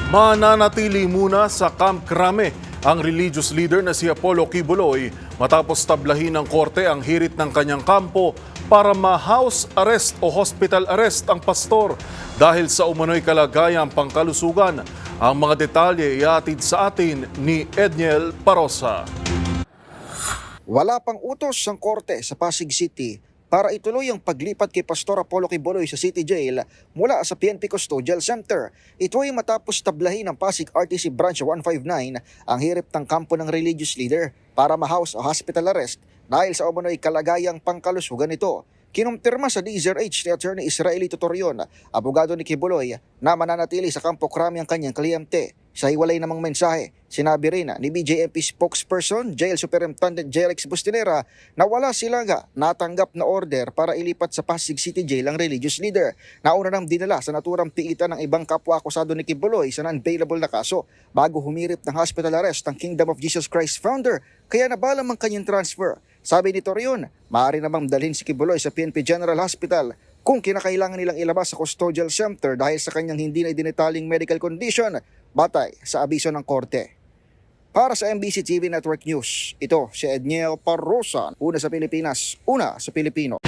Mananatili muna sa Camp Crame ang religious leader na si Apollo Kibuloy matapos tablahin ng korte ang hirit ng kanyang kampo para ma-house arrest o hospital arrest ang pastor dahil sa umano'y kalagayang pangkalusugan. Ang mga detalye iatid sa atin ni Edniel Parosa. Wala pang utos ang korte sa Pasig City para ituloy ang paglipat kay Pastor Apollo Kibuloy sa City Jail mula sa PNP Custodial Center. Ito ay matapos tablahin ng Pasig RTC Branch 159 ang hirip ng kampo ng religious leader para ma-house o hospital arrest dahil sa umano'y kalagayang pangkalusugan nito. Kinumpirma sa DZRH ni Attorney Israeli Tutorion, abogado ni Kibuloy, na mananatili sa Campo Crame ang kanyang kliyente. Sa hiwalay namang mensahe, sinabi rin ni BJMP spokesperson Jail Superintendent Jerix Bustinera na wala silang natanggap na order para ilipat sa Pasig City Jail ang religious leader. Nauna nang dinala sa naturang piitan ng ibang kapwa-akusado ni Kibuloy sa non-bailable na kaso bago humirip ng hospital arrest ang Kingdom of Jesus Christ founder, kaya nabalam ang kanyang transfer. Sabi ni Torion, maaari namang dalhin si Kibuloy sa PNP General Hospital kung kinakailangan nilang ilabas sa custodial center dahil sa kanyang hindi na idinitaling medical condition batay sa abiso ng korte. Para sa MBC TV Network News, ito si Edniel Parosa, una sa Pilipinas, una sa Pilipino.